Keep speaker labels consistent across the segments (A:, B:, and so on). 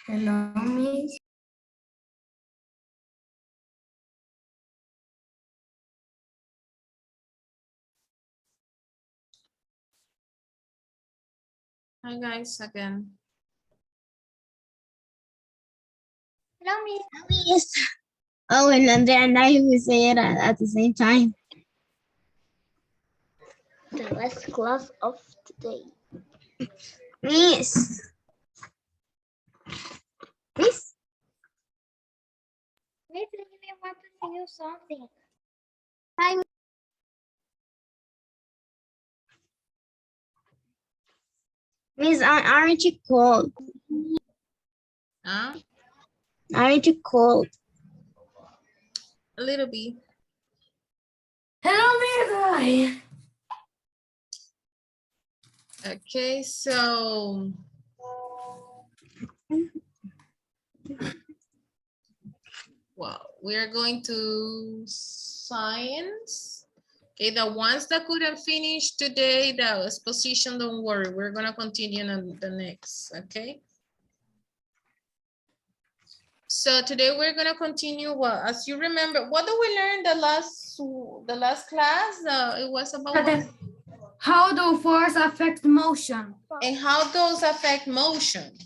A: Hello, Miss.
B: Hi guys, again.
A: Hello, Miss.
C: Yes. Oh, and Andrea and I will say it at the same time.
A: The last class of today.
C: Miss. Miss.
A: Miss, I really want to tell you something.
C: Hi. Miss, aren't you cold?
B: Huh?
C: Aren't you cold?
B: A little bit.
A: Hello, Miss.
B: Okay, so well, we are going to science. Okay, the ones that couldn't finish today, the exposition, don't worry, we're gonna continue on the next, okay? So today we're gonna continue. Well, as you remember, what do we learn the last class? It was about what?
A: How do force affect motion?
B: And how those affect motion,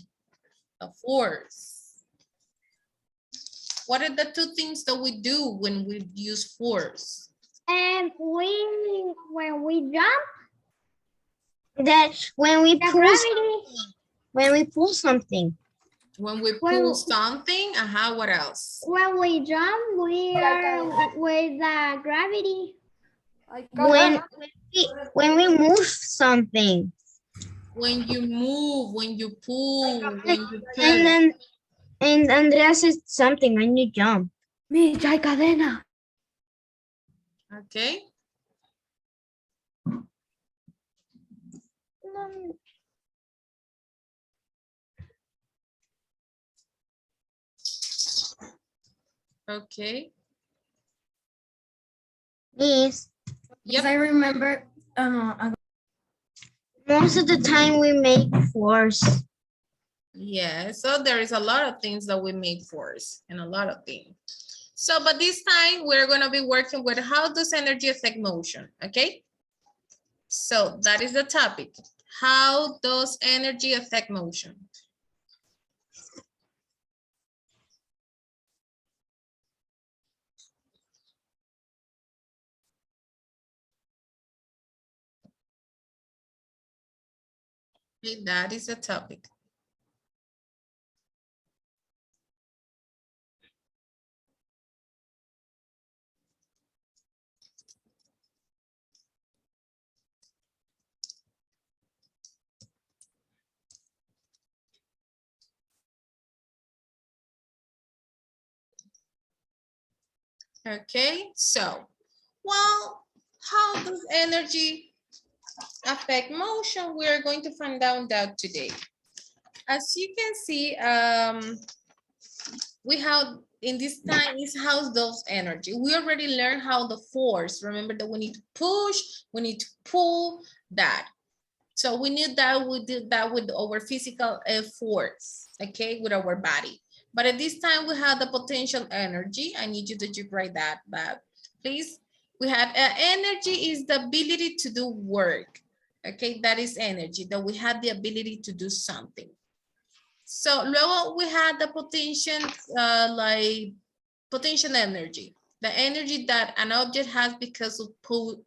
B: the force. What are the two things that we do when we use force?
A: And when we jump,
C: That when we
A: the
C: pull something.
B: When we
A: When-
B: pull something, what else?
A: when we jump, we are with the gravity.
C: When we move something.
B: When you move, when you pull, when you pull.
C: And then Andrea says something when you jump.
A: Miss, hay cadena.
B: Okay. Okay.
C: Yes.
B: Yep.
A: I remember.
C: Most of the time we make force.
B: Yeah, so there is a lot of things that we make force and a lot of things. So, but this time we're going to be working with how does energy affect motion, okay? So that is the topic. How does energy affect motion? Okay, that is the topic. Okay, so, well, how does energy affect motion? We are going to find out that today. As you can see, we have in this time is how those energy. We already learned how the force. Remember that we need to push, we need to pull that. So we knew that we did that with our physical force, okay, with our body. But at this time we have the potential energy. I need you to write that, please. We had energy is the ability to do work. Okay, that is energy, that we have the ability to do something. So luego we had the potential, like potential energy, the energy that an object has because of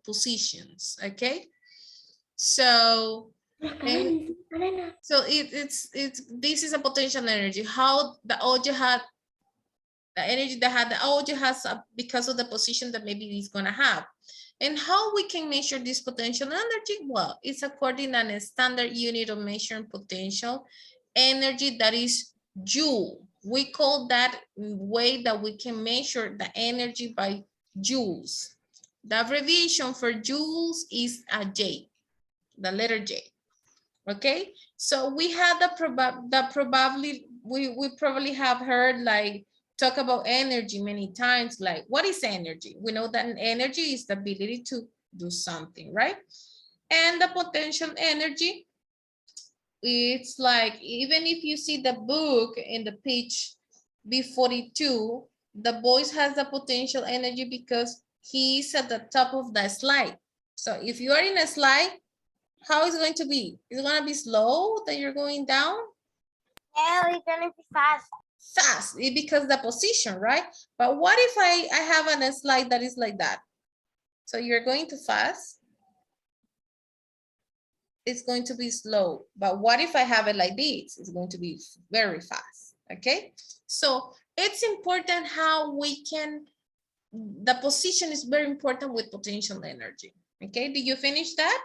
B: positions. Okay, so it's this is a potential energy. How the object had the energy that the object has because of the position that maybe it's gonna have. And how we can measure this potential energy? Well, it's according to a standard unit of measuring potential energy, that is joule. We call that way that we can measure the energy by joules. The abbreviation for joules is a J, the letter J. Okay, so we had we probably have heard like talk about energy many times. Like, what is energy? We know that energy is the ability to do something, right? And the potential energy it's like, even if you see the book in the page B42, the boys has the potential energy because he's at the top of the slide. So if you are in a slide, how is it going to be? Is it going to be slow that you're going down?
C: No, it's gonna be fast.
B: Fast, because the position, right? But what if I have a slide that is like that? So you're going too fast. It's going to be slow. But what if I have it like this? It's going to be very fast, okay? So it's important how we can, the position is very important with potential energy, okay? Did you finish that?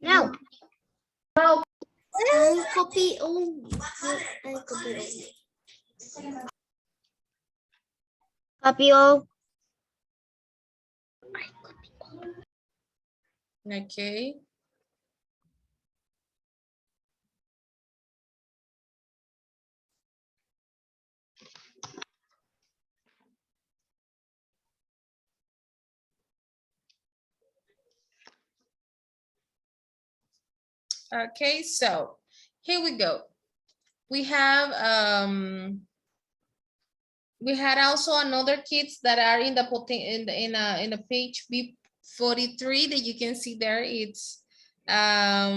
C: No.
A: I copy all. I copy all.
C: Copy all.
B: Okay. Okay, so here we go. We have we had also another kids that are in the in a page B43 that you can see there. It's that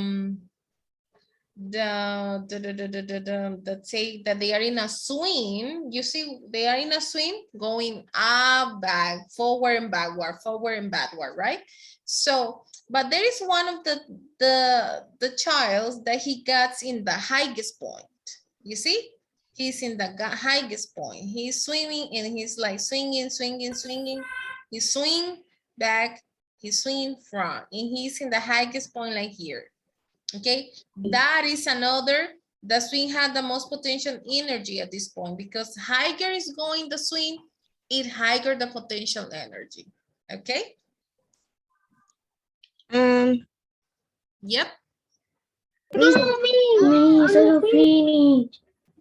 B: say that they are in a swing. You see, they are in a swing going up, back, forward and backward, right? So, but there is one of the child that he gets in the highest point. You see, he's in the highest point. He's swimming and he's like swinging. He swing back, he swing front, and he's in the highest point like here. Okay, that is another, the swing had the most potential energy at this point because higher is going the swing, it higher the potential energy. Okay. Yep.
C: Miss, I finish.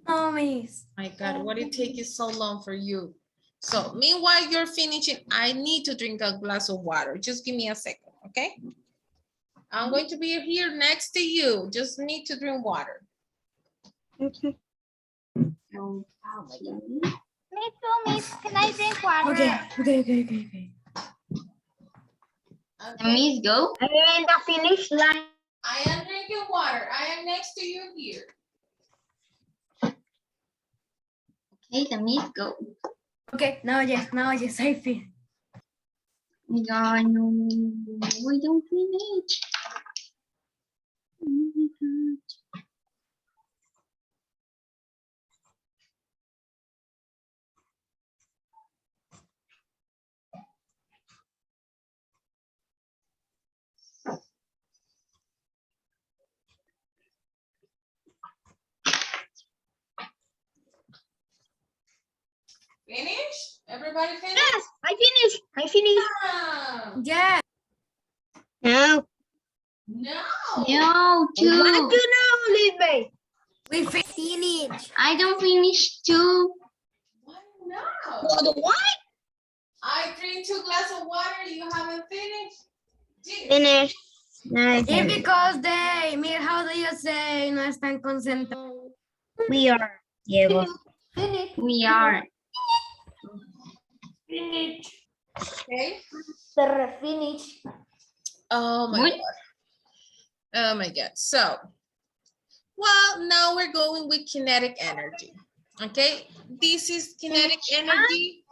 A: No, miss.
B: My God, why did it take you so long for you? So meanwhile you're finishing, I need to drink a glass of water. Just give me a second, okay? I'm going to be here next to you. Just need to drink water.
C: Okay.
A: Oh my God.
C: Me too, miss. Can I drink water?
A: Okay.
B: Okay.
A: Miss, go.
C: I'm in the finish line.
B: I am drinking water. I am next to you here.
A: Okay, the miss, go. Okay, now yes, I feel. God, no, we don't finish. Oh my God.
B: Finish? Everybody finish?
C: Yes, I finished.
B: Ah,
A: Yeah.
C: No.
B: no.
A: No,
C: What do
A: two.
C: you know, Lidbay?
A: We finish.
C: I don't finish too.
B: Why no?
C: What?
B: I drink 2 glasses of water. You haven't finished? Jeez.
C: Finish. No,
A: It's because they, mira, how do you say, no están concentrados?
C: we are. Diego.
A: We are.
B: Finish. Okay.
A: Finish.
B: Oh my God. Oh my God. So, well, now we're going with kinetic energy. Okay. This is kinetic energy.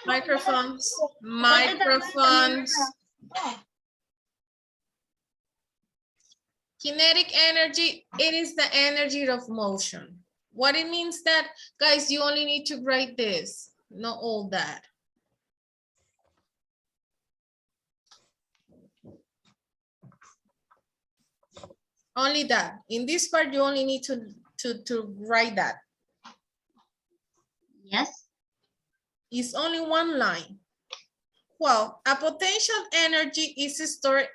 B: Microphones. Kinetic energy, it is the energy of motion. What it means that, guys, you only need to write this, not all that. Only that. In this part, you only need to write that.
A: Yes.
B: It's only one line. Well, a potential energy is stored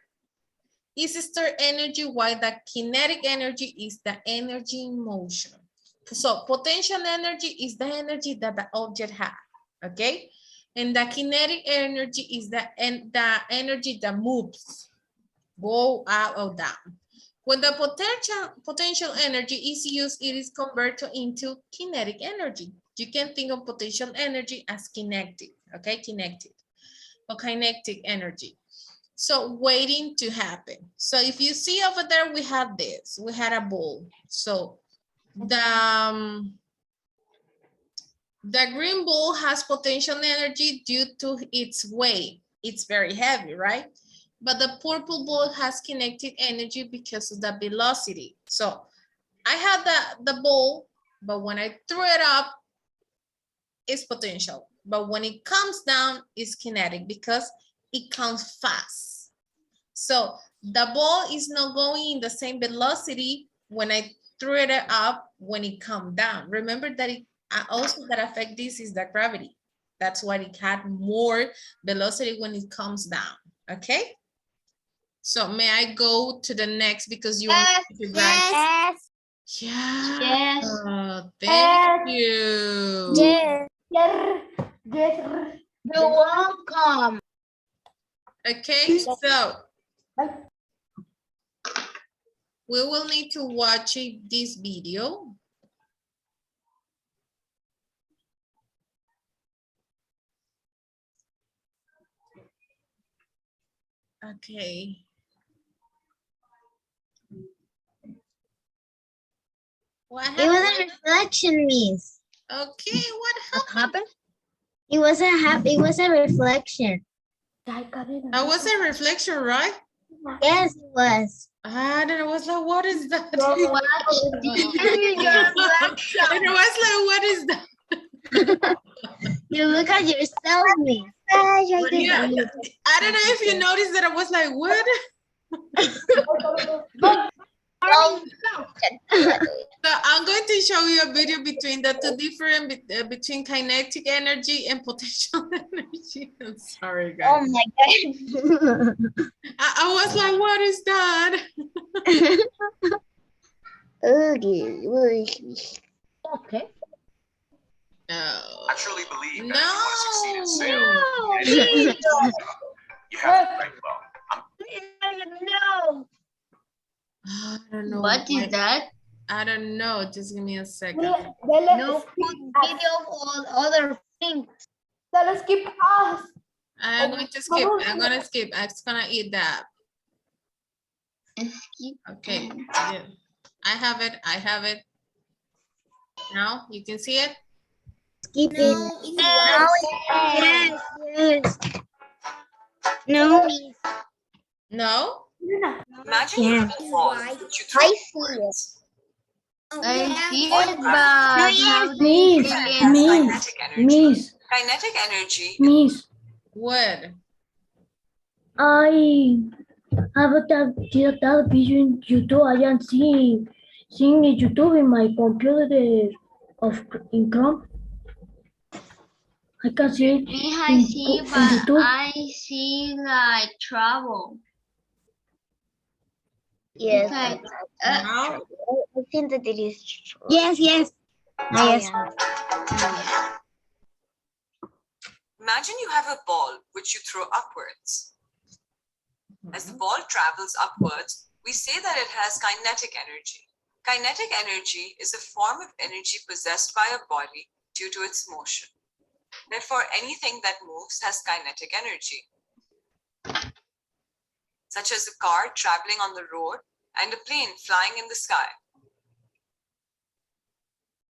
B: energy, while the kinetic energy is the energy in motion. So potential energy is the energy that the object has, okay? And the kinetic energy is the energy that moves, go up or down. When the potential energy is used, it is converted into kinetic energy. You can think of potential energy as kinetic, okay? Kinetic or kinetic energy. So waiting to happen. So if you see over there, we have this. We had a ball. So the green ball has potential energy due to its weight. It's very heavy, right? But the purple ball has kinetic energy because of the velocity. So I have the ball, but when I throw it up, it's potential. But when it comes down, it's kinetic because it comes fast. So the ball is not going in the same velocity when I threw it up when it comes down. Remember that it also that affect this is the gravity. That's why it had more velocity when it comes down. Okay. So may I go to the next because you want to guys? Yeah.
A: Yes.
B: Thank you.
C: Yes.
A: Yes.
C: You're welcome.
B: Okay, so we will need to watch this video. Okay. What
C: It was
B: happened?
C: a reflection, Miss.
B: Okay, what happened?
C: It was a reflection.
B: That was a reflection, right?
C: Yes, it was.
B: I don't know. I was like, what is that? And I was like, what is that?
C: You look at yourself, Miss.
B: Yeah, I don't know if you noticed that I was like, what? So I'm going to show you a video between the two different, between kinetic energy and potential energy. I'm sorry, guys.
C: Oh my God.
B: I was like, what is that?
C: Okay.
B: No.
D: I truly believe that
B: No.
D: if you want to succeed in sales, you have to write well.
C: No.
B: I don't know.
A: What is that?
B: I don't know. Just give me a second.
C: No put video for other things.
A: Skip us.
B: I'm going to skip. I'm going to skip. I'm just going to eat that.
A: Skip.
B: Okay. Yeah. I have it. I have it. Now you can see it.
C: Skip it. Yes, yes. No.
B: No.
D: Imagine you have a ball which you throw
C: I see
D: upwards.
A: I see
D: All
A: it, but
D: gravity
A: how do
C: Miss,
A: you
D: has
A: get
D: kinetic energy. Kinetic energy
E: Miss,
B: What?
E: I have a television YouTube. I am seeing YouTube in my computer in Chrome. I can see it
A: me? I
E: in,
A: see,
E: in
A: but
E: YouTube.
A: I see like trouble.
C: Yes.
A: Like,
B: Now?
C: I think that it is true. Yes, yes. Yes.
D: Imagine you have a ball which you throw upwards. As the ball travels upwards, we say that it has kinetic energy. Kinetic energy is a form of energy possessed by a body due to its motion. Therefore, anything that moves has kinetic energy, such as a car traveling on the road and a plane flying in the sky.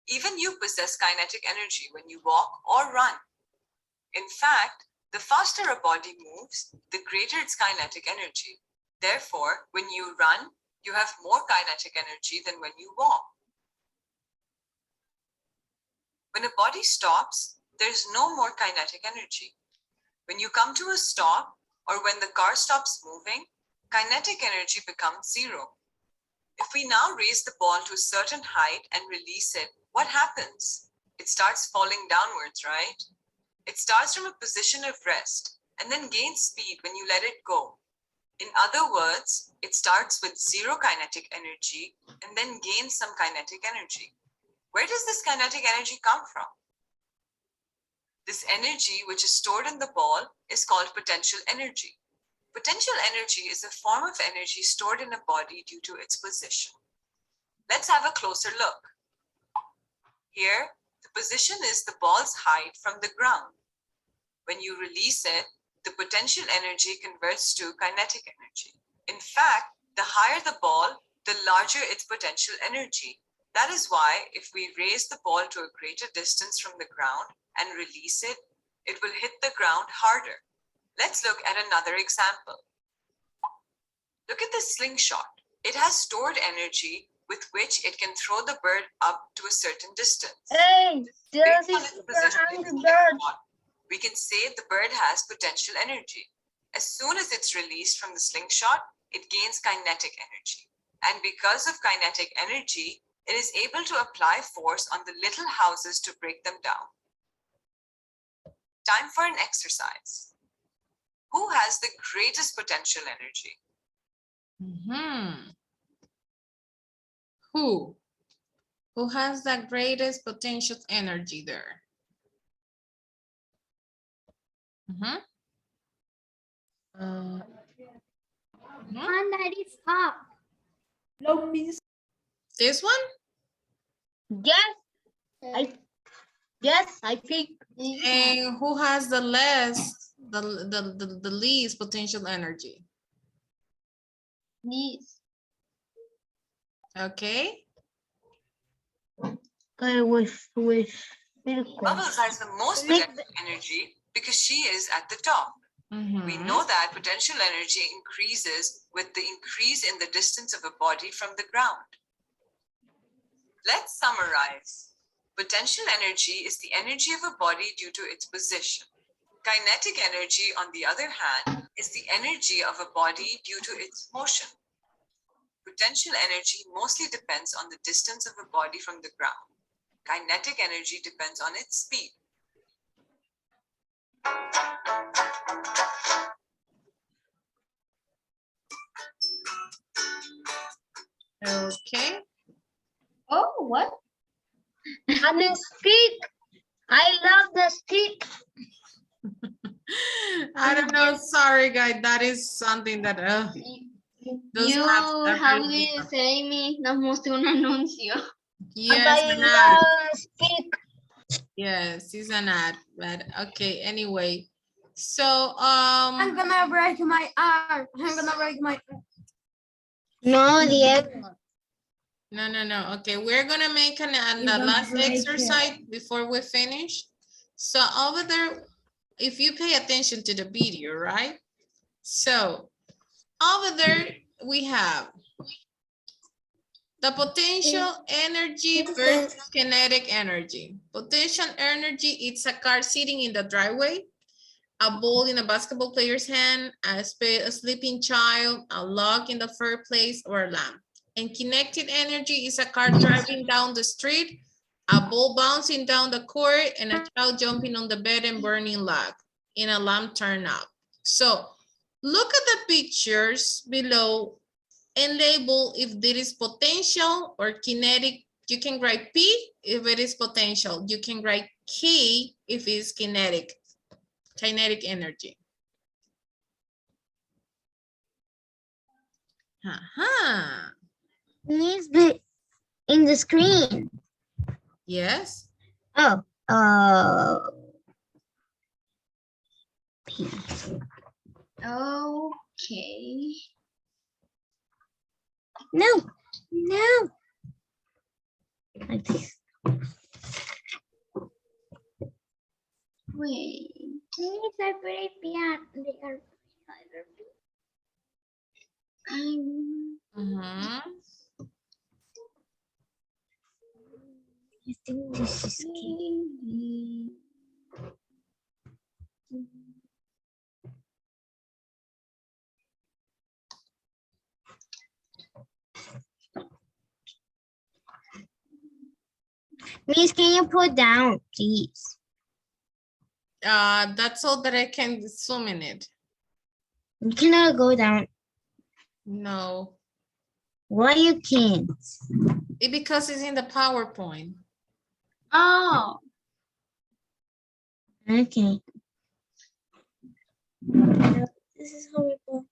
D: Even you possess kinetic energy when you walk or run. In fact, the faster a body moves, the greater its kinetic energy. Therefore, when you run, you have more kinetic energy than when you walk. When a body stops, there's no more kinetic energy. When you come to a stop, or when the car stops moving, kinetic energy becomes zero. If we now raise the ball to a certain height and release it, what happens? It starts falling downwards, right? It starts from a position of rest and then gains speed when you let it go. In other words, it starts with zero kinetic energy and then gains some kinetic energy. Where does this kinetic energy come from? This energy, which is stored in the ball, is called potential energy. Potential energy is a form of energy stored in a body due to its position. Let's have a closer look. Here, the position is the ball's height from the ground. When you release it, the potential energy converts to kinetic energy. In fact, the higher the ball, the larger its potential energy. That is why if we raise the ball to a greater distance from the ground and release it, it will hit the ground harder. Let's look at another example. Look at the slingshot. It has stored energy with which it can throw the bird up to a certain distance.
C: Hey,
D: Based on its position in the slingshot, we can say the bird has potential energy. As soon as it's released from the slingshot, it gains kinetic energy. And because of kinetic energy, it is able to apply force on the little houses to break them down. Time for an exercise. Who has the greatest potential energy?
B: Who? Who has the greatest potential energy there?
A: One that is up.
B: This one?
C: Yes, I think.
B: And who has the least potential energy?
A: Yes.
B: Okay.
C: With
D: Bubbles has the most potential energy because she is at the top. We know that potential energy increases with the increase in the distance of a body from the ground. Let's summarize. Potential energy is the energy of a body due to its position. Kinetic energy, on the other hand, is the energy of a body due to its motion. Potential energy mostly depends on the distance of a body from the ground. Kinetic energy depends on its speed.
B: Okay.
A: Oh, what?
C: and the stick. I love the stick.
B: I don't know. Sorry, guys. That is something that those
A: You
B: apps are
A: have
B: really
A: been saying me, nos mostró un anuncio.
B: yes,
C: I
B: an ad.
C: love stick.
B: Yes, it's an ad. But okay. Anyway, so
E: I'm gonna break my arm. I'm gonna break my arm.
C: No, Diego.
B: No. Okay, we're gonna make the last
E: break it.
B: exercise before we finish. So over there, if you pay attention to the video, right? So over there we have the potential energy versus kinetic energy. Potential energy, it's a car sitting in the driveway, a ball in a basketball player's hand, a sleeping child, a log in the fireplace, or a lamp. And kinetic energy is a car driving down the street, a ball bouncing down the court, and a child jumping on the bed and burning log in a lamp turned up. So look at the pictures below and label if there is potential or kinetic. You can write P if it is potential. You can write K if it's kinetic energy.
C: Needs the in the screen.
B: Yes.
C: Oh.
A: Okay.
C: No. Like this.
A: Wait.
C: These are very bad. They are. I think this is key. Miss, can you put down, please?
B: That's all that I can zoom in it.
C: You cannot go down.
B: No.
C: Why you can't?
B: Because it's in the PowerPoint.
A: Oh.
C: Okay. This is horrible.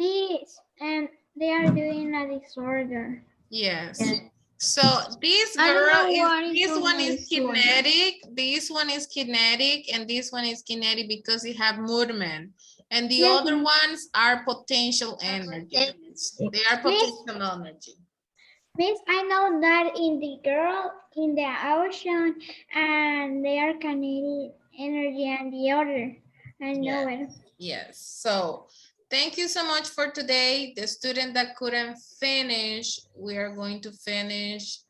A: This, and they are doing a disorder.
B: Yes.
A: Yes.
B: So this
A: I don't
B: girl
A: know what
B: is,
A: is
B: this one
A: doing
B: is
A: a disorder.
B: kinetic, this one is kinetic, and this one is kinetic because it have movement. And the
A: Yes,
B: other
A: ma'am.
B: ones are potential energy. They are potential energy.
A: Miss, I know that in the girl in the ocean, and they are kinetic energy, and the other. I know it.
B: Yes, so thank you so much for today. The student that couldn't finish, we are going to finish.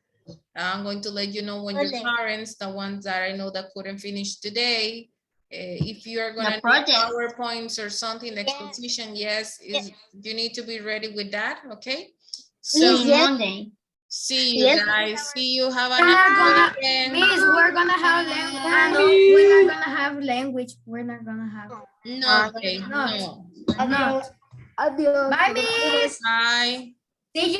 B: I'm going to let you know when your
A: Okay.
B: parents, the ones that I know that couldn't finish today, if you are gonna do
A: project.
B: PowerPoints or something, the exposition, yes, is you need to be ready with that, okay? So
C: Yes.
A: Monday.
B: see you
C: Yes.
B: guys, see you, have a
E: We're
B: nice
E: gonna-
B: weekend.
E: Miss, we're gonna have language. We're not gonna have language. We're not gonna have.
B: No, okay, no.
E: Not. Bye, Miss.
B: Bye.
E: See you.